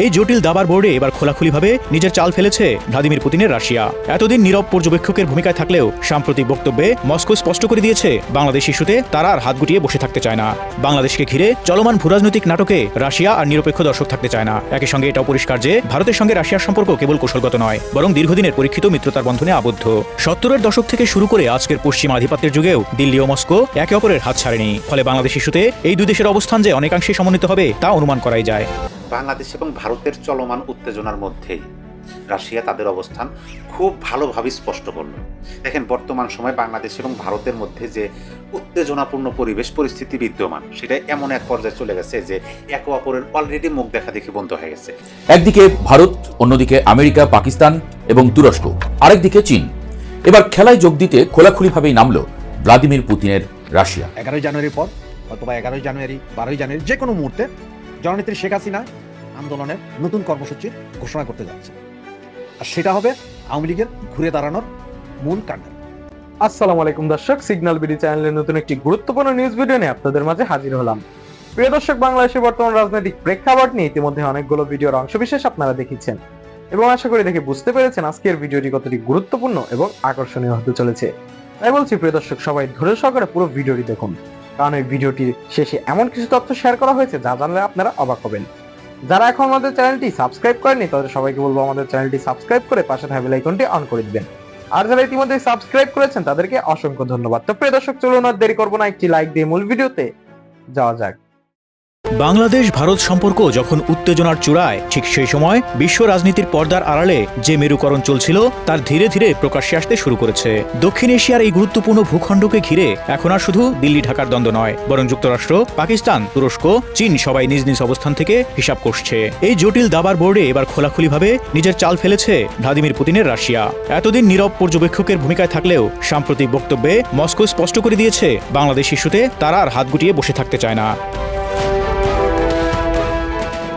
এই জটিল দাবার বোর্ডে এবার খোলাখুলিভাবে নিজের চাল ফেলেছে ভ্লাদিমির পুতিনের রাশিয়া। এতদিন নীরব পর্যবেক্ষকের ভূমিকায় থাকলেও সাম্প্রতিক বক্তব্যে মস্কো স্পষ্ট করে দিয়েছে বাংলাদেশ ইস্যুতে তারা আর হাত গুটিয়ে বসে থাকতে চায় না। বাংলাদেশকে ঘিরে চলমান ভূরাজনৈতিক নাটকে রাশিয়া আর নিরপেক্ষ দর্শক থাকতে চায় না। একই সঙ্গে এটাও পরিষ্কার যে ভারতের সঙ্গে রাশিয়ার সম্পর্ক কেবল কৌশলগত নয়, বরং দীর্ঘদিনের পরীক্ষিত মিত্রতার বন্ধনে আবদ্ধ। 70-এর দশক থেকে শুরু করে আজকের পশ্চিমা আধিপত্যের যুগেও দিল্লি ও মস্কো একে অপরের হাত ছাড়েনি। ফলে বাংলাদেশ ইস্যুতে এই দুই দেশের অবস্থান যে অনেকাংশে সমন্বিত হবে তা অনুমান করাই যায়। বাংলাদেশ এবং ভারতের চলমান উত্তেজনার মধ্যেই রাশিয়া তাদের অবস্থান খুব ভালোভাবে স্পষ্ট করল। দেখেন, বর্তমান সময় বাংলাদেশ এবং ভারতের মধ্যে যে উত্তেজনাপূর্ণ পরিস্থিতি বিদ্যমান, সেটা এমন এক পর্যায়ে চলে গেছে যে একে অপরের অলরেডি মুখ দেখা দেখি বন্ধ হয়ে গেছে। একদিকে ভারত, অন্যদিকে আমেরিকা, পাকিস্তান এবং তুরস্ক, আরেকদিকে চীন। এবার খেলায় যোগ দিতে খোলাখুলিভাবেই নামল ভ্লাদিমির পুতিনের রাশিয়া। 11 জানুয়ারির পর অথবা 11 জানুয়ারি 12 জানুয়ারি যে কোনো মুহূর্তে জননেত্রী শেখ হাসিনা আন্দোলনের নতুন কর্মসূচি ঘোষণা করতে যাচ্ছে, আর সেটা হবে আওয়ামী লীগের ঘুরে দাঁড়ানোর মূল কাণ্ড। আসসালামু আলাইকুম দর্শক, সিগন্যাল বিডি চ্যানেলের নতুন একটি গুরুত্বপূর্ণ নিউজ ভিডিও নিয়ে আপনাদের মাঝে হাজির হলাম। প্রিয় দর্শক, বাংলাদেশের বর্তমান রাজনৈতিক প্রেক্ষাপট নিয়ে ইতিমধ্যে অনেকগুলো ভিডিওর অংশবিশেষ আপনারা দেখেছেন এবং আশা করি দেখে বুঝতে পেরেছেন আজকের ভিডিওটি কতটি গুরুত্বপূর্ণ এবং আকর্ষণীয় হতে চলেছে। তাই বলছি প্রিয় দর্শক, সবাই ধৈর্য সহকারে পুরো ভিডিওটি দেখুন, কারণ এই ভিডিওটির শেষে এমন কিছু তথ্য শেয়ার করা হয়েছে যা জানলে আপনারা অবাক হবেন। যারা এখন আমাদের চ্যানেলটি সাবস্ক্রাইব করেনি তাদের সবাইকে বলবো আমাদের চ্যানেলটি সাবস্ক্রাইব করে পাশে থাকা বেল আইকনটি অন করে দিবেন। আর যারা ইতিমধ্যে সাবস্ক্রাইব করেছেন তাদেরকে অসংখ্য ধন্যবাদ। তো প্রিয় দর্শক, চলুন আর দেরি করবো না, একটি লাইক দিয়ে মূল ভিডিওতে যাওয়া যাক। বাংলাদেশ ভারত সম্পর্ক যখন উত্তেজনার চূড়ায়, ঠিক সেই সময় বিশ্ব রাজনীতির পর্দার আড়ালে যে মেরুকরণ চলছিল তার ধীরে ধীরে প্রকাশ্যে আসতে শুরু করেছে। দক্ষিণ এশিয়ার এই গুরুত্বপূর্ণ ভূখণ্ডকে ঘিরে এখন আর শুধু দিল্লি ঢাকার দ্বন্দ্ব নয়, বরং যুক্তরাষ্ট্র, পাকিস্তান, তুরস্ক, চীন সবাই নিজ নিজ অবস্থান থেকে হিসাব করছে। এই জটিল দাবার বোর্ডে এবার খোলাখুলিভাবে নিজের চাল ফেলেছে ভ্লাদিমির পুতিনের রাশিয়া। এতদিন নীরব পর্যবেক্ষকের ভূমিকায় থাকলেও সাম্প্রতিক বক্তব্যে মস্কো স্পষ্ট করে দিয়েছে বাংলাদেশ ইস্যুতে তারা আর হাত গুটিয়ে বসে থাকতে চায় না।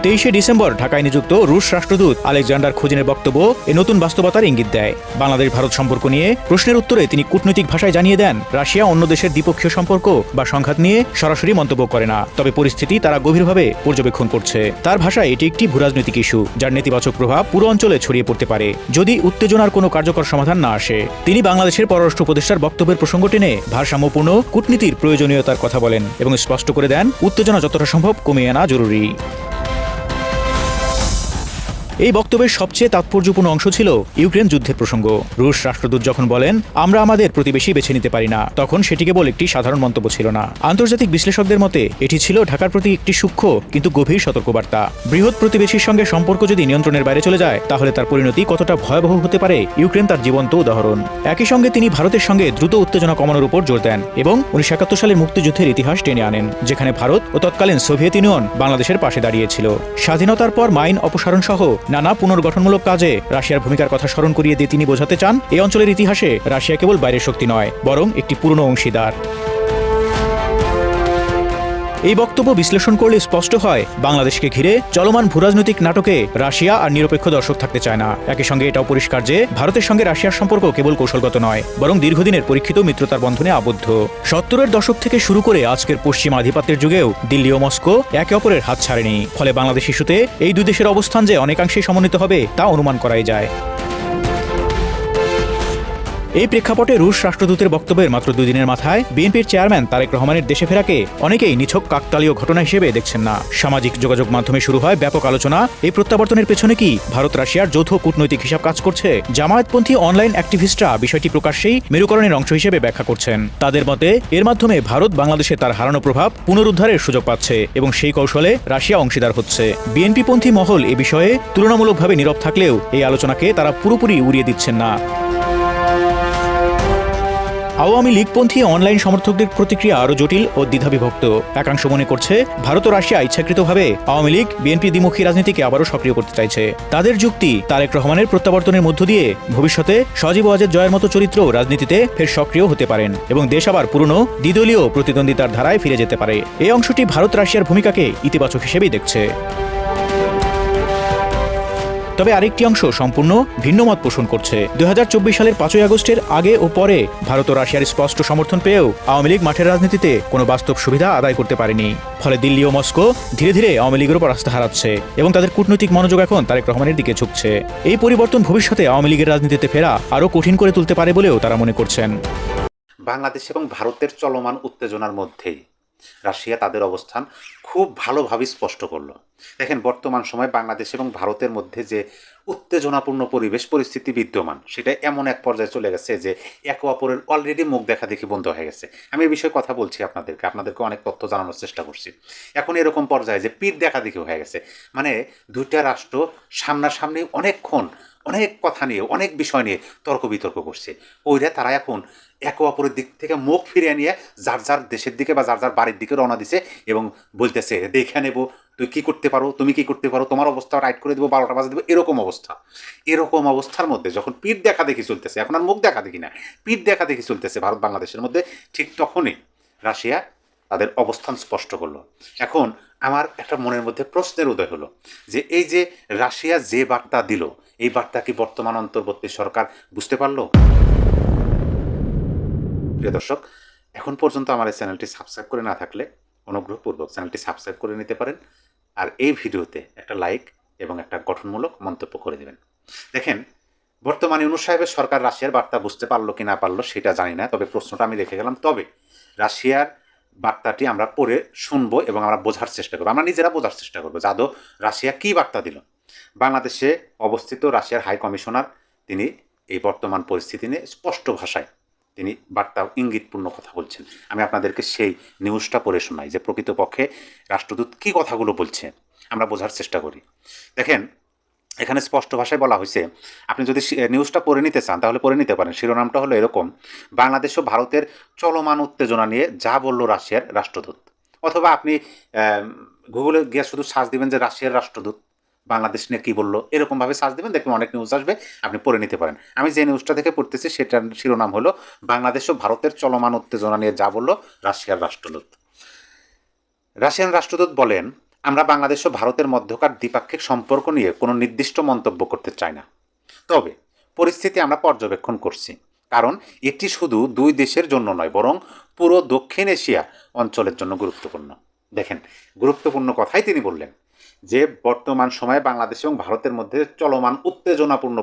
23শে ডিসেম্বর ঢাকায় নিযুক্ত রুশ রাষ্ট্রদূত আলেকজান্ডার খুজিনের বক্তব্য এ নতুন বাস্তবতার ইঙ্গিত দেয়। বাংলাদেশ ভারত সম্পর্ক নিয়ে প্রশ্নের উত্তরে তিনি কূটনৈতিক ভাষায় জানিয়ে দেন, রাশিয়া অন্য দেশের দ্বিপক্ষীয় সম্পর্ক বা সংঘাত নিয়ে সরাসরি মন্তব্য করে না, তবে পরিস্থিতি তারা গভীরভাবে পর্যবেক্ষণ করছে। তার ভাষায় এটি একটি ভূরাজনৈতিক ইস্যু যার নেতিবাচক প্রভাব পুরো অঞ্চলে ছড়িয়ে পড়তে পারে যদি উত্তেজনার কোনো কার্যকর সমাধান না আসে। তিনি বাংলাদেশের পররাষ্ট্র উপদেষ্টার বক্তব্যের প্রসঙ্গ টেনে ভারসাম্যপূর্ণ কূটনীতির প্রয়োজনীয়তার কথা বলেন এবং স্পষ্ট করে দেন উত্তেজনা যতটা সম্ভব কমিয়ে আনা জরুরি। এই বক্তব্যের সবচেয়ে তাৎপর্যপূর্ণ অংশ ছিল ইউক্রেন যুদ্ধের প্রসঙ্গ। রুশ রাষ্ট্রদূত যখন বলেন আমরা আমাদের প্রতিবেশী বেছে নিতে পারি না, তখন সেটি কেবল একটি সাধারণ মন্তব্য ছিল না। আন্তর্জাতিক বিশ্লেষকদের মতে এটি ছিল ঢাকার প্রতি একটি সূক্ষ্ম কিন্তু গভীর সতর্কবার্তা। বৃহৎ প্রতিবেশীর সঙ্গে সম্পর্ক যদি নিয়ন্ত্রণের বাইরে চলে যায় তাহলে তার পরিণতি কতটা ভয়াবহ হতে পারে ইউক্রেন তার জীবন্ত উদাহরণ। একই সঙ্গে তিনি ভারতের সঙ্গে দ্রুত উত্তেজনা কমানোর উপর জোর দেন এবং 1971 সালের মুক্তিযুদ্ধের ইতিহাস টেনে আনেন, যেখানে ভারত ও তৎকালীন সোভিয়েত ইউনিয়ন বাংলাদেশের পাশে দাঁড়িয়েছিল। স্বাধীনতার পর মাইন অপসারণ সহ নানা পুনর্গঠনমূলক কাজে রাশিয়ার ভূমিকার কথা স্মরণ করিয়ে দিয়ে তিনি বোঝাতে চান এই অঞ্চলের ইতিহাসে রাশিয়া কেবল বাইরের শক্তি নয়, বরং একটি পুরনো অংশীদার। এই বক্তব্য বিশ্লেষণ করলে স্পষ্ট হয় বাংলাদেশকে ঘিরে চলমান ভূরাজনৈতিক নাটকে রাশিয়া আর নিরপেক্ষ দর্শক থাকতে চায় না। একই সঙ্গে এটাও পরিষ্কার যে ভারতের সঙ্গে রাশিয়ার সম্পর্ক কেবল কৌশলগত নয়, বরং দীর্ঘদিনের পরীক্ষিত মিত্রতার বন্ধনে আবদ্ধ। 70-এর দশক থেকে শুরু করে আজকের পশ্চিমা আধিপত্যের যুগেও দিল্লি ও মস্কো একে অপরের হাত ছাড়েনি। ফলে বাংলাদেশ ইস্যুতে এই দুই দেশের অবস্থান যে অনেকাংশেই সমন্বিত হবে তা অনুমান করাই যায়। এই প্রেক্ষাপটে রুশ রাষ্ট্রদূতের বক্তব্যের মাত্র 2 দিনের মাথায় বিএনপির চেয়ারম্যান তারেক রহমানের দেশে ফেরাকে অনেকেই নিছক কাকতালীয় ঘটনা হিসেবে দেখছেন না। সামাজিক যোগাযোগ মাধ্যমে শুরু হয় ব্যাপক আলোচনা, এই প্রত্যাবর্তনের পেছনে কি ভারত রাশিয়ার যৌথ কূটনৈতিক হিসাব কাজ করছে? জামায়াতপন্থী অনলাইন অ্যাক্টিভিস্টরা বিষয়টি প্রকাশ্যেই মেরুকরণের অংশ হিসেবে ব্যাখ্যা করছেন। তাদের মতে এর মাধ্যমে ভারত বাংলাদেশে তার হারানো প্রভাব পুনরুদ্ধারের সুযোগ পাচ্ছে এবং সেই কৌশলে রাশিয়া অংশীদার হচ্ছে। বিএনপিপন্থী মহল এ বিষয়ে তুলনামূলকভাবে নীরব থাকলেও এই আলোচনাকে তারা পুরোপুরি উড়িয়ে দিচ্ছেন না। আওয়ামী লীগপন্থী অনলাইন সমর্থকদের প্রতিক্রিয়া আরও জটিল ও দ্বিধাবিভক্ত। একাংশ মনে করছে ভারত ও রাশিয়া ইচ্ছাকৃতভাবে আওয়ামী লীগ বিএনপি দ্বিমুখী রাজনীতিকে আবারও সক্রিয় করতে চাইছে। তাদের যুক্তি, তারেক রহমানের প্রত্যাবর্তনের মধ্য দিয়ে ভবিষ্যতে সজীব ওয়াজেদ জয়ের মতো চরিত্র রাজনীতিতে ফের সক্রিয় হতে পারেন এবং দেশ আবার পুরনো দ্বিদলীয় প্রতিদ্বন্দ্বিতার ধারায় ফিরে যেতে পারে। এই অংশটি ভারত রাশিয়ার ভূমিকাকে ইতিবাচক হিসেবেই দেখছে। তবে আরেকটি অংশ সম্পূর্ণ ভিন্ন মত পোষণ করছে। 2024 সালের 5ই আগস্টের আগে ও পরে ভারত ও রাশিয়ার স্পষ্ট সমর্থন পেয়েও আওয়ামী লীগ মাঠের রাজনীতিতে কোনো বাস্তব সুবিধা আদায় করতে পারেনি। ফলে দিল্লি ও মস্কো ধীরে ধীরে আওয়ামী লীগের উপর আস্থা হারাচ্ছে এবং তাদের কূটনৈতিক মনোযোগ এখন তারেক রহমানের দিকে ঝুঁকছে। এই পরিবর্তন ভবিষ্যতে আওয়ামী লীগের রাজনীতিতে ফেরা আরও কঠিন করে তুলতে পারে বলেও তারা মনে করছেন। বাংলাদেশ এবং ভারতের চলমান উত্তেজনার মধ্যেই রাশিয়া তাদের অবস্থান খুব ভালোভাবে স্পষ্ট করলো। দেখেন, বর্তমান সময় বাংলাদেশ এবং ভারতের মধ্যে যে উত্তেজনাপূর্ণ পরিস্থিতি বিদ্যমান, সেটা এমন এক পর্যায়ে চলে গেছে যে একে অপরের অলরেডি মুখ দেখা দেখি বন্ধ হয়ে গেছে। আমি এই বিষয়ে কথা বলছি আপনাদেরকে অনেক তথ্য জানানোর চেষ্টা করছি। এখন এরকম পর্যায়ে যে পিঠ দেখা দেখি হয়ে গেছে, মানে দুইটা রাষ্ট্র সামনাসামনি অনেকক্ষণ অনেক কথা নিয়ে অনেক বিষয় নিয়ে তর্ক বিতর্ক করছে। ওইরা তারা এখন একে অপরের দিক থেকে মুখ ফিরিয়ে নিয়ে যার যার দেশের দিকে বা যার যার বাড়ির দিকে রওনা দিছে এবং বলতেছে দেখে নেব তুই কী করতে পারো, তুমি কী করতে পারো, তোমার অবস্থা রাইট করে দেবো, 12টা বাজে দেবো, এরকম অবস্থার মধ্যে যখন পিঠ দেখা দেখি চলতেছে, এখন আর মুখ দেখা দেখি না, পিঠ দেখা দেখি চলতেছে ভারত বাংলাদেশের মধ্যে, ঠিক তখনই রাশিয়া তাদের অবস্থান স্পষ্ট করলো। এখন আমার একটা মনের মধ্যে প্রশ্নের উদয় হলো যে এই যে রাশিয়া যে বার্তা দিল, এই বার্তা কি বর্তমান অন্তর্বর্তী সরকার বুঝতে পারলো? প্রিয় দর্শক, এখন পর্যন্ত আমার এই চ্যানেলটি সাবস্ক্রাইব করে না থাকলে অনুগ্রহপূর্বক চ্যানেলটি সাবস্ক্রাইব করে নিতে পারেন, আর এই ভিডিওতে একটা লাইক এবং একটা গঠনমূলক মন্তব্য করে দেবেন। দেখেন, বর্তমানে ইউনূস সাহেবের সরকার রাশিয়ার বার্তা বুঝতে পারলো কি না পারলো সেটা জানি না, তবে প্রশ্নটা আমি রেখে গেলাম। তবে রাশিয়ার বার্তাটি আমরা পড়ে শুনবো এবং আমরা বোঝার চেষ্টা করবো, আমরা নিজেরা বোঝার চেষ্টা করবো যে আদৌ রাশিয়া কী বার্তা দিল। বাংলাদেশে অবস্থিত রাশিয়ার হাই কমিশনার তিনি এই বর্তমান পরিস্থিতি নিয়ে স্পষ্ট ভাষায় তিনি বার্তা ইঙ্গিতপূর্ণ কথা বলছেন। আমি আপনাদেরকে সেই নিউজটা পড়ে শোনাই যে প্রকৃতপক্ষে রাষ্ট্রদূত কী কথাগুলো বলছে, আমরা বোঝার চেষ্টা করি। দেখেন, এখানে স্পষ্ট ভাষায় বলা হয়েছে, আপনি যদি নিউজটা পড়ে নিতে চান তাহলে পড়ে নিতে পারেন। শিরোনামটা হলো এরকম: বাংলাদেশ ও ভারতের চলমান উত্তেজনা নিয়ে যা বলল রাশিয়ার রাষ্ট্রদূত। অথবা আপনি গুগলে গিয়ে শুধু সার্চ দিবেন যে রাশিয়ার রাষ্ট্রদূত বাংলাদেশ নিয়ে কী বললো, এরকমভাবে সার্চ দেবেন, দেখবেন অনেক নিউজ আসবে, আপনি পড়ে নিতে পারেন। আমি যে নিউজটা থেকে পড়তেছি সেটার শিরোনাম হলো বাংলাদেশ ও ভারতের চলমান উত্তেজনা নিয়ে যা বলল রাশিয়ার রাষ্ট্রদূত। রাশিয়ান রাষ্ট্রদূত বলেন, আমরা বাংলাদেশ ও ভারতের মধ্যকার দ্বিপাক্ষিক সম্পর্ক নিয়ে কোনো নির্দিষ্ট মন্তব্য করতে চাই না, তবে পরিস্থিতি আমরা পর্যবেক্ষণ করছি, কারণ এটি শুধু দুই দেশের জন্য নয় বরং পুরো দক্ষিণ এশিয়া অঞ্চলের জন্য গুরুত্বপূর্ণ। দেখেন, গুরুত্বপূর্ণ কথাই তিনি বললেন যে বর্তমান সময়ে বাংলাদেশ এবং ভারতের মধ্যে চলমান উত্তেজনাপূর্ণ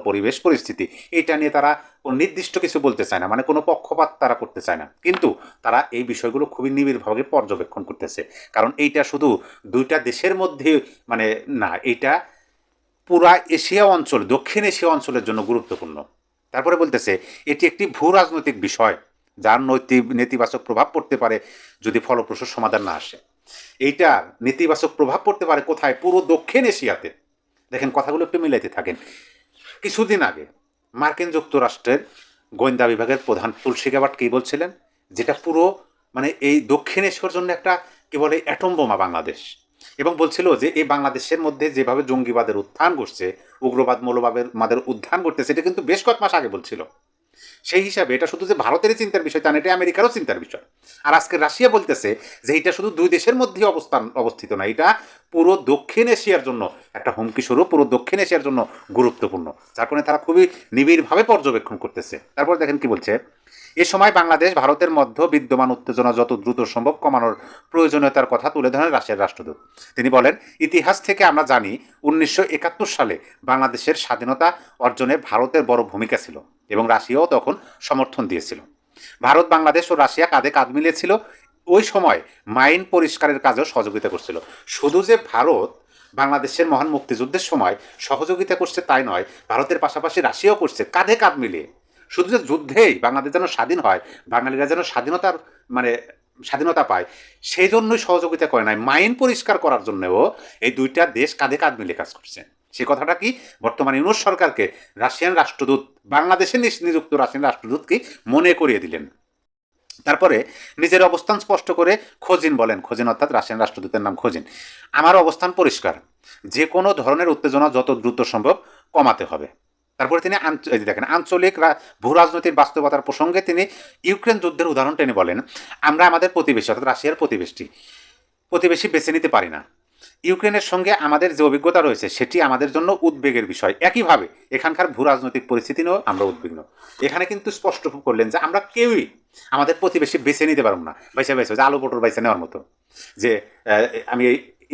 পরিস্থিতি, এটা নিয়ে তারা কোনো নির্দিষ্ট কিছু বলতে চায় না, মানে কোনো পক্ষপাত তারা করতে চায় না, কিন্তু তারা এই বিষয়গুলো খুবই নিবিড়ভাবে পর্যবেক্ষণ করতেছে। কারণ এইটা শুধু দুইটা দেশের মধ্যে মানে না, এইটা পুরা এশিয়া অঞ্চল, দক্ষিণ এশিয়া অঞ্চলের জন্য গুরুত্বপূর্ণ। তারপরে বলতেছে এটি একটি ভূ রাজনৈতিক বিষয় যার নেতিবাচক প্রভাব পড়তে পারে যদি ফলপ্রসূ সমাধান না আসে। এইটার নেতিবাচক প্রভাব পড়তে পারে কোথায়? পুরো দক্ষিণ এশিয়াতে। দেখেন, কথাগুলো একটু মিলাইতে থাকেন। কিছুদিন আগে মার্কিন যুক্তরাষ্ট্রের গোয়েন্দা বিভাগের প্রধান তুলসী গ্যাবার্ট কী বলছিলেন, যেটা পুরো মানে এই দক্ষিণ এশিয়ার জন্য একটা কি বলে অ্যাটম বোমা বাংলাদেশ, এবং বলছিল যে এই বাংলাদেশের মধ্যে যেভাবে জঙ্গিবাদের উত্থান ঘটছে, উগ্রবাদ মৌলবাদের উত্থান ঘটছে, সেটা কিন্তু বেশ কয়েক মাস আগে বলছিল। সেই হিসাবে এটা শুধু যে ভারতেরই চিন্তার বিষয় তা না, এটা আমেরিকারও চিন্তার বিষয়। আর আজকে রাশিয়া বলতেছে যে এটা শুধু দুই দেশের মধ্যে অবস্থিত না, এটা পুরো দক্ষিণ এশিয়ার জন্য একটা হুমকি স্বরূপ, পুরো দক্ষিণ এশিয়ার জন্য গুরুত্বপূর্ণ, যার কারণে তারা খুবই নিবিড়ভাবে পর্যবেক্ষণ করতেছে। তারপর দেখেন কি বলছে, এ সময় বাংলাদেশ ভারতের মধ্যে বিদ্যমান উত্তেজনা যত দ্রুত সম্ভব কমানোর প্রয়োজনীয়তার কথা তুলে ধরেন রাশিয়ার রাষ্ট্রদূত। তিনি বলেন, ইতিহাস থেকে আমরা জানি 1971 সালে বাংলাদেশের স্বাধীনতা অর্জনে ভারতের বড় ভূমিকা ছিল এবং রাশিয়াও তখন সমর্থন দিয়েছিল। ভারত, বাংলাদেশ ও রাশিয়া কাঁধে কাঁধ মিলিয়েছিল, ওই সময় মাইন পরিষ্কারের কাজেও সহযোগিতা করছিল। শুধু যে ভারত বাংলাদেশের মহান মুক্তিযুদ্ধের সময় সহযোগিতা করছে তাই নয়, ভারতের পাশাপাশি রাশিয়াও করছে কাঁধে কাঁধ মিলিয়ে। শুধু যে যুদ্ধেই বাংলাদেশ যেন স্বাধীন হয়, বাঙালিরা যেন স্বাধীনতা পায়, সেই জন্যই সহযোগিতা করে নাই, মাইন পরিষ্কার করার জন্যও এই দুইটা দেশ কাঁধে কাঁধ মিলে কাজ করছে। সে কথাটা কি বর্তমানে ইউনূস সরকারকে রাশিয়ান রাষ্ট্রদূত, বাংলাদেশে নিযুক্ত রাশিয়ান রাষ্ট্রদূত কি মনে করিয়ে দিলেন। তারপরে নিজের অবস্থান স্পষ্ট করে খোজিন বলেন, খোজিন অর্থাৎ রাশিয়ান রাষ্ট্রদূতের নাম খোজিন, আমার অবস্থান পরিষ্কার, যে কোনো ধরনের উত্তেজনা যত দ্রুত সম্ভব কমাতে হবে। তারপরে তিনি দেখেন আঞ্চলিক ভূ রাজনৈতিক বাস্তবতার প্রসঙ্গে তিনি ইউক্রেন যুদ্ধের উদাহরণ টেনে বলেন, আমরা আমাদের প্রতিবেশী অর্থাৎ রাশিয়ার প্রতিবেশী বেছে নিতে পারি না। ইউক্রেনের সঙ্গে আমাদের যে অভিজ্ঞতা রয়েছে সেটি আমাদের জন্য উদ্বেগের বিষয়। একইভাবে এখানকার ভূ রাজনৈতিক পরিস্থিতি নিয়েও আমরা উদ্বিগ্ন। এখানে কিন্তু স্পষ্ট করলেন যে আমরা কেউই আমাদের প্রতিবেশী বেছে নিতে পারবো না, বাইসা যে আলু পটল বাইসা নেওয়ার মতো, যে আমি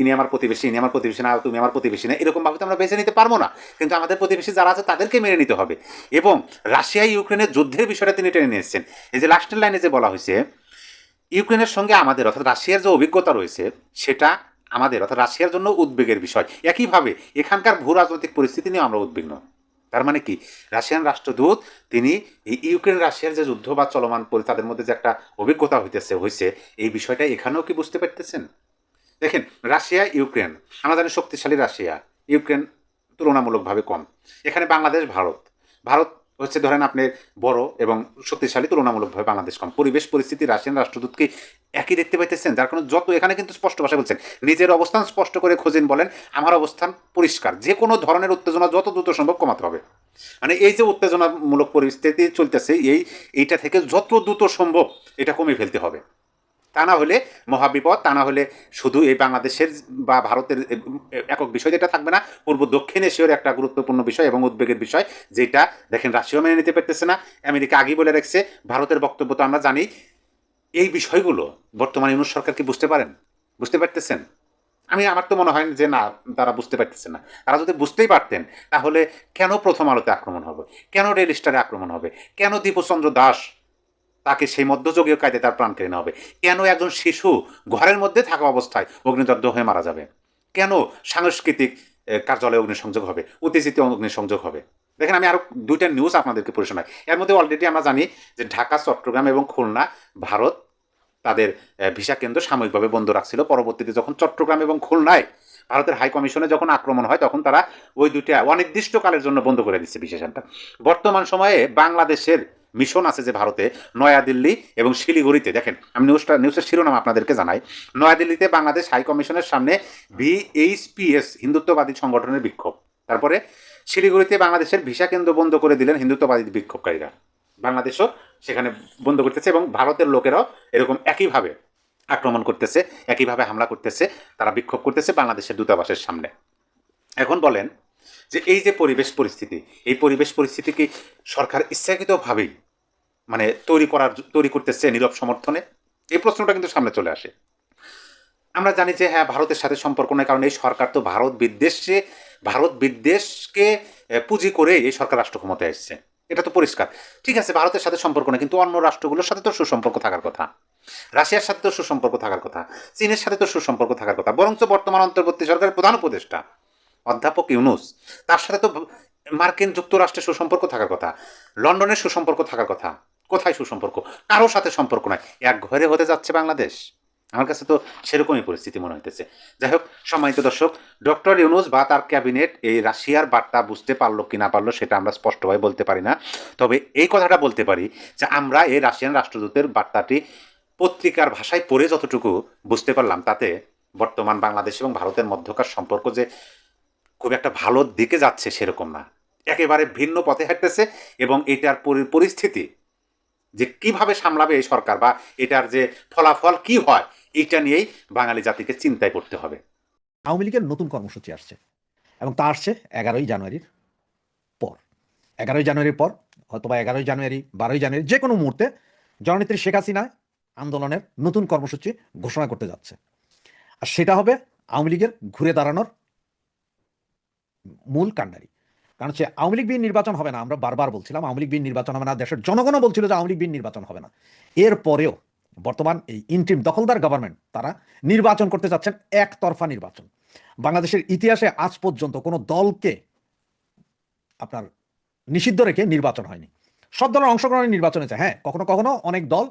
ইনি আমার প্রতিবেশী, ইনি আমার প্রতিবেশী না, তুমি আমার প্রতিবেশী না, এরকম ভাবে তো আমরা বেছে নিতে পারবো না। কিন্তু আমাদের প্রতিবেশী যারা আছে তাদেরকে মেনে নিতে হবে। এবং রাশিয়া ইউক্রেনের যুদ্ধের বিষয়টা তিনি টেনে নিয়ে এসেছেন। এই যে লাস্টের লাইনে যে বলা হয়েছে ইউক্রেনের সঙ্গে আমাদের অর্থাৎ রাশিয়ার যে অভিজ্ঞতা রয়েছে সেটা আমাদের অর্থাৎ রাশিয়ার জন্য উদ্বেগের বিষয়। একইভাবে এখানকার ভূ রাজনৈতিক পরিস্থিতি নিয়ে আমরা উদ্বিগ্ন। তার মানে কি, রাশিয়ান রাষ্ট্রদূত তিনি এই ইউক্রেন রাশিয়ার যে যুদ্ধ বা চলমান তাদের মধ্যে যে একটা অভিজ্ঞতা হয়েছে এই বিষয়টা এখানেও কি বুঝতে পারতেছেন? দেখেন, রাশিয়া ইউক্রেন আমরা জানি শক্তিশালী, রাশিয়া ইউক্রেন তুলনামূলকভাবে কম। এখানে বাংলাদেশ ভারত হচ্ছে ধরেন আপনি বড় এবং শক্তিশালী, তুলনামূলকভাবে বাংলাদেশ কম। পরিবেশ পরিস্থিতি রাশিয়ান রাষ্ট্রদূতকে একই দেখতে পাইতেছেন, যার কারণে যত এখানে কিন্তু স্পষ্ট ভাষায় বলছেন নিজের অবস্থান স্পষ্ট করে খোঁজেন, বলেন আমার অবস্থান পরিষ্কার, যে কোনো ধরনের উত্তেজনা যত দ্রুত সম্ভব কমাতে হবে। মানে এই যে উত্তেজনামূলক পরিস্থিতি চলতেছে এইটা থেকে যত দ্রুত সম্ভব এটা কমিয়ে ফেলতে হবে। তা না হলে মহাবিপদ, তা না হলে শুধু এই বাংলাদেশের বা ভারতের একক বিষয় যেটা থাকবে না, পূর্ব দক্ষিণ এশিয়ার একটা গুরুত্বপূর্ণ বিষয় এবং উদ্বেগের বিষয়, যেটা দেখেন রাশিয়াও মেনে নিতে পারতেছে না, আমেরিকা আগেই বলে রাখছে, ভারতের বক্তব্য তো আমরা জানি। এই বিষয়গুলো বর্তমানে ইউনূস সরকার কি বুঝতে পারতেছেন? আমার তো মনে হয় যে না, তারা বুঝতে পারতেছেন না। তারা যদি বুঝতেই পারতেন তাহলে কেন প্রথম আলোতে আক্রমণ হবে, কেন ডেইলি স্টারে আক্রমণ হবে, কেন দীপচন্দ্র দাস তাকে সেই মধ্যযুগীয় কায়দায় তার প্রাণ কেড়ে নেওয়া হবে, কেন একজন শিশু ঘরের মধ্যে থাকা অবস্থায় অগ্নিদগ্ধ হয়ে মারা যাবে, কেন সাংস্কৃতিক কার্যালয়ে অগ্নিসংযোগ হবে, উত্তেজিত অগ্নিসংযোগ হবে। দেখেন, আমি আরও দুইটা নিউজ আপনাদেরকে পড়ে শোনাই। এর মধ্যে অলরেডি আমরা জানি যে ঢাকা, চট্টগ্রাম এবং খুলনা ভারত তাদের ভিসা কেন্দ্র সাময়িকভাবে বন্ধ রাখছিল। পরবর্তীতে যখন চট্টগ্রাম এবং খুলনায় ভারতের হাই কমিশনে যখন আক্রমণ হয় তখন তারা ওই দুইটা অনির্দিষ্টকালের জন্য বন্ধ করে দিচ্ছে ভিসা সেন্টার। বর্তমান সময়ে বাংলাদেশের মিশন আছে যে ভারতে, নয়াদিল্লি এবং শিলিগুড়িতে। দেখেন, আমি নিউজের শিরোনাম আপনাদেরকে জানাই। নয়াদিল্লিতে বাংলাদেশ হাই কমিশনের সামনে VHPS হিন্দুত্ববাদী সংগঠনের বিক্ষোভ। তারপরে শিলিগুড়িতে বাংলাদেশের ভিসা কেন্দ্র বন্ধ করে দিলেন হিন্দুত্ববাদী বিক্ষোভকারীরা। বাংলাদেশও সেখানে বন্ধ করতেছে এবং ভারতের লোকেরাও এরকম একইভাবে আক্রমণ করতেছে, একইভাবে হামলা করতেছে, তারা বিক্ষোভ করতেছে বাংলাদেশের দূতাবাসের সামনে। এখন বলেন যে এই যে এই পরিবেশ পরিস্থিতি কি সরকার ইচ্ছাকৃতভাবেই মানে তৈরি করতেছে নীরব সমর্থনে? এই প্রশ্নটা কিন্তু সামনে চলে আসে। আমরা জানি যে হ্যাঁ, ভারতের সাথে সম্পর্ক নেই, কারণ এই সরকার তো ভারত বিদ্বেষকে পুঁজি করে এই সরকার রাষ্ট্র ক্ষমতায় এসছে, এটা তো পরিষ্কার। ঠিক আছে, ভারতের সাথে সম্পর্ক নেই, কিন্তু অন্য রাষ্ট্রগুলোর সাথে তো সুসম্পর্ক থাকার কথা, রাশিয়ার সাথে তো সুসম্পর্ক থাকার কথা, চীনের সাথে তো সুসম্পর্ক থাকার কথা। বরঞ্চ বর্তমান অন্তর্বর্তী সরকারের প্রধান উপদেষ্টা অধ্যাপক ইউনূস, তার সাথে তো মার্কিন যুক্তরাষ্ট্রের সুসম্পর্ক থাকার কথা, লন্ডনের সুসম্পর্ক থাকার কথা। কোথায় সুসম্পর্ক? কারোর সাথে সম্পর্ক নাই, এক ঘরে হতে যাচ্ছে বাংলাদেশ। আমার কাছে তো সেরকমই পরিস্থিতি মনে হইতেছে। যাই হোক, সম্মানিত দর্শক, ডক্টর ইউনূস বা তার ক্যাবিনেট এই রাশিয়ার বার্তা বুঝতে পারলো কি না পারলো সেটা আমরা স্পষ্টভাবে বলতে পারি না। তবে এই কথাটা বলতে পারি যে আমরা এই রাশিয়ান রাষ্ট্রদূতের বার্তাটি পত্রিকার ভাষায় পড়ে যতটুকু বুঝতে পারলাম, তাতে বর্তমান বাংলাদেশ এবং ভারতের মধ্যকার সম্পর্ক যে খুব একটা ভালো দিকে যাচ্ছে সেরকম না, একেবারে ভিন্ন পথে হাঁটতেছে। এবং এটার পরিস্থিতি যে কিভাবে সামলাবে এই সরকার বা এটার যে ফলাফল কি হয়, এইটা নিয়েই বাঙালি জাতিকে চিন্তায় করতে হবে। আওয়ামী লীগের নতুন কর্মসূচি আসছে এবং তা আসছে 11ই জানুয়ারির পর। 11ই জানুয়ারির পর অথবা 11ই জানুয়ারি, 12ই জানুয়ারি, যে কোনো মুহূর্তে জননেত্রী শেখ হাসিনা আন্দোলনের নতুন কর্মসূচি ঘোষণা করতে যাচ্ছে। আর সেটা হবে আওয়ামী লীগের ঘুরে দাঁড়ানোর মূল কাণ্ডারি। কারণ হচ্ছে আওয়ামী লীগ বিহীন নির্বাচন হবে না। আমরা বারবার বলছিলাম আওয়ামী লীগ বিহীন নির্বাচন হবে না, দেশের জনগণও বলছিল যে আওয়ামী লীগ বিহীন নির্বাচন হবে না। এরপরেও বর্তমান এই ইন্টিম দখলদার গভর্নমেন্ট তারা নির্বাচন করতে যাচ্ছেন একতরফা নির্বাচন। বাংলাদেশের ইতিহাসে আজ পর্যন্ত কোনো দলকে আপনার নিষিদ্ধ রেখে নির্বাচন হয়নি। সব দলের অংশগ্রহণে নির্বাচন হয়েছে। হ্যাঁ, কখনো কখনো অনেক দল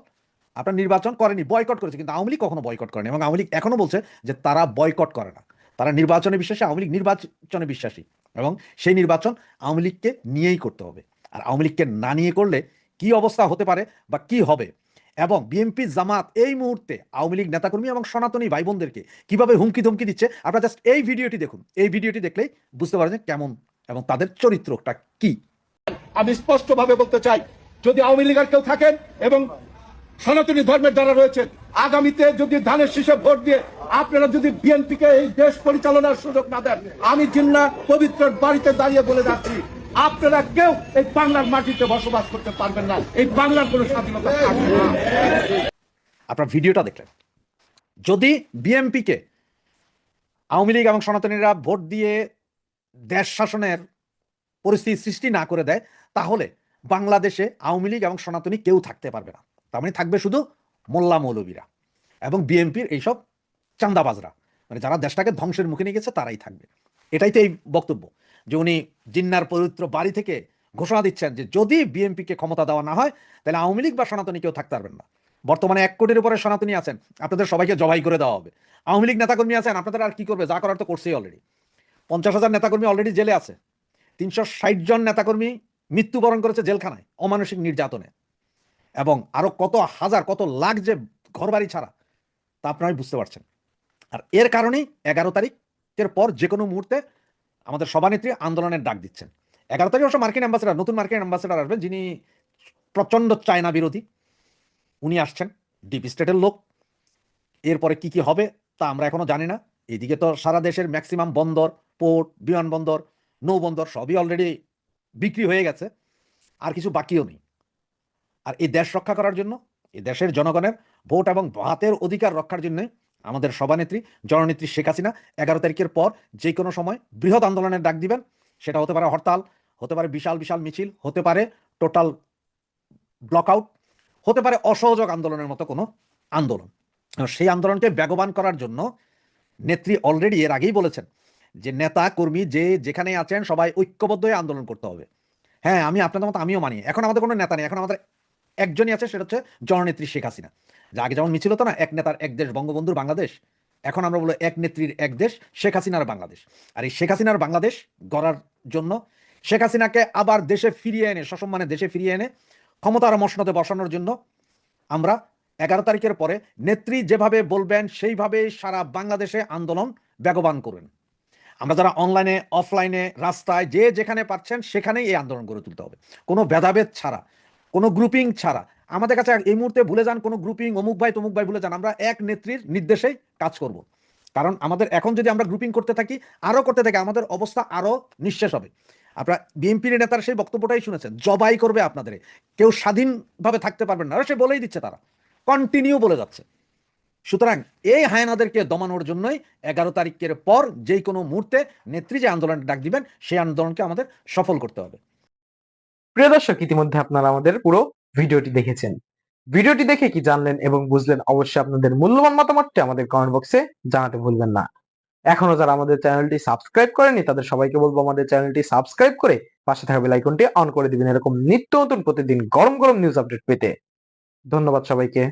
আপনার নির্বাচন করেনি, বয়কট করেছে, কিন্তু আওয়ামী লীগ কখনো বয়কট করেনি। এবং আওয়ামী লীগ এখনো বলছে যে তারা বয়কট করে না, তারা নির্বাচনে বিশ্বাসী, আওয়ামী লীগ নির্বাচনে বিশ্বাসী এবং সেই নির্বাচন আওয়ামী লীগকে নিয়েই করতে হবে। আর আওয়ামী লীগকে না নিয়ে করলে কি অবস্থা হতে পারে বা কি হবে, এবং বিএনপি জামাত এই মুহূর্তে আওয়ামী লীগ নেতাকর্মী এবং সনাতনী ভাই বোনদেরকে কিভাবে হুমকি ধমকি দিচ্ছে, আপনারা জাস্ট এই ভিডিওটি দেখুন। এই ভিডিওটি দেখলেই বুঝতে পারবেন যে কেমন এবং তাদের চরিত্রটা কি। আমি স্পষ্টভাবে বলতে চাই, যদি আওয়ামী লীগের কেউ থাকেন এবং সনাতনী ধর্মের যারা রয়েছেন, আগামীতে যদি ধানের শীষে ভোট দিয়ে আপনারা যদি বিএনপিকে এই দেশ পরিচালনার সুযোগ না দেন, আমি জিন্না পবিত্র বাড়িতে দাঁড়িয়ে বলে যাচ্ছি, আপনারা কেউ এই বাংলার মাটিতে বসবাস করতে পারবেন না। এই বাংলার কোনো স্বাধীনতা থাকবে না। আপনার ভিডিওটা দেখলেন, যদি বিএনপিকে আওয়ামী লীগ এবং সনাতনীরা ভোট দিয়ে দেশ শাসনের পরিস্থিতি সৃষ্টি না করে দেয়, তাহলে বাংলাদেশে আওয়ামী লীগ এবং সনাতনী কেউ থাকতে পারবে না। তার মানে থাকবে শুধু মোল্লা মৌলবীরা এবং বিএনপির এইসব চান্দাবাজরা, মানে যারা দেশটাকে ধ্বংসের মুখে নিয়ে গেছে তারাই থাকবে। এটাই তো এই বক্তব্য, যে উনি জিন্নার পবিত্র বাড়ি থেকে ঘোষণা দিচ্ছেন যে যদি বিএনপিকে ক্ষমতা দেওয়া না হয় তাহলে আওয়ামী লীগ বা সনাতনী কেউ থাকতে পারবেন না। বর্তমানে 1 কোটির উপরে সনাতনী আছেন, আপনাদের সবাইকে জবাই করে দেওয়া হবে। আওয়ামী লীগ নেতাকর্মী আছেন, আপনাদের আর কি করবে, যা করার তো করছেই অলরেডি। 50,000 নেতাকর্মী অলরেডি জেলে আছে, 360 জন নেতাকর্মী মৃত্যুবরণ করেছে জেলখানায় অমানসিক নির্যাতনে, এবং আরো কত হাজার কত লাখ যে ঘরবাড়ি ছাড়া, তা আপনারাই বুঝতে পারছেন। আর এর কারণেই 11 তারিখের পর যে কোনো মুহূর্তে আমাদের সভানেত্রী আন্দোলনের ডাক দিচ্ছেন। 11 তারিখ অবশ্য মার্কিন অ্যাম্বাসেডার, নতুন মার্কিন অ্যাম্বাসেডার আসবেন, যিনি প্রচন্ড চায়না বিরোধী, উনি আসছেন, ডিপ স্টেটের লোক। এরপরে কি কি হবে তা আমরা এখনো জানি না। এদিকে তো সারা দেশের ম্যাক্সিমাম বন্দর, পোর্ট, বিমানবন্দর, নৌবন্দর সবই অলরেডি বিক্রি হয়ে গেছে, আর কিছু বাকিও নেই। আর এই দেশ রক্ষা করার জন্য, এই দেশের জনগণের ভোট এবং ভাতের অধিকার রক্ষার জন্য আমাদের সভানেত্রী জননেত্রী শেখ হাসিনা 11 তারিখের পর যে কোনো সময় বৃহৎ আন্দোলনের ডাক দিবেন। সেটা হতে পারে হরতাল, হতে পারে বিশাল বিশাল মিছিল, হতে পারে টোটাল ব্লকআউট, হতে পারে অসহযোগ আন্দোলনের মতো কোনো আন্দোলন। সেই আন্দোলনকে বেগবান করার জন্য নেত্রী অলরেডি এর আগেই বলেছেন যে নেতা কর্মী যে যেখানে আছেন সবাই ঐক্যবদ্ধ হয়ে আন্দোলন করতে হবে। হ্যাঁ, আমি আপনাদের মতো আমিও মানি, এখন আমাদের কোনো নেতা নেই, এখন আমাদের একজনই আছে, সেটা হচ্ছে জননেত্রী শেখ হাসিনা। যা আগে যেমন মিছিল হতো না, এক নেতার এক দেশ বঙ্গবন্ধুর বাংলাদেশ, এখন আমরা বলবো এক নেত্রীর এক দেশ শেখ হাসিনার বাংলাদেশ। আর এই শেখ হাসিনার বাংলাদেশ গড়ার জন্য, শেখ হাসিনাকে আবার দেশে ফিরিয়ে এনে, সসম্মানে দেশে ফিরিয়ে এনে ক্ষমতার মসনদে বসানোর জন্য আমরা 11 তারিখের পরে নেত্রী যেভাবে বলবেন সেইভাবে সারা বাংলাদেশে আন্দোলন বেগবান করবেন। আমরা যারা অনলাইনে অফলাইনে রাস্তায় যে যেখানে পাচ্ছেন সেখানেই এই আন্দোলন গড়ে তুলতে হবে, কোনো ভেদাভেদ ছাড়া, কোনো গ্রুপিং ছাড়া। আমাদের কাছে এই মুহূর্তে ভুলে যান কোনো গ্রুপিং, অমুক ভাই তমুক ভাই ভুলে যান, আমরা এক নেত্রীর নির্দেশেই কাজ করব। কারণ আমাদের এখন যদি আমরা গ্রুপিং করতে থাকি, আরো করতে থাকি, আমাদের অবস্থা আরো নিঃশেষ হবে। আপনারা বিএনপির নেতার সেই বক্তব্যটাই শুনেছেন, জবাই করবে আপনাদের, কেউ স্বাধীনভাবে থাকতে পারবেন না, সে বলেই দিচ্ছে, তারা কন্টিনিউ বলে যাচ্ছে। সুতরাং এই হায়নাদেরকে দমানোর জন্যই 11 তারিখের পর যে কোনো মুহূর্তে নেত্রী যে আন্দোলনটা ডাক দিবেন, সেই আন্দোলনকে আমাদের সফল করতে হবে। প্রিয় দর্শক, ইতিমধ্যে আপনারা আমাদের পুরো ভিডিওটি দেখেছেন। ভিডিওটি দেখে কি জানলেন এবং বুঝলেন, অবশ্যই আপনাদের মূল্যবান মতামতটি আমাদের কমেন্ট বক্সে জানাতে ভুলবেন না। এখনো যারা আমাদের চ্যানেলটি সাবস্ক্রাইব করেনি তাদের সবাইকে বলবো আমাদের চ্যানেলটি সাবস্ক্রাইব করে পাশে থাকা বেল আইকনটি অন করে দিবেন, এরকম নিত্য নতুন প্রতিদিন গরম গরম নিউজ আপডেট পেতে। ধন্যবাদ সবাইকে।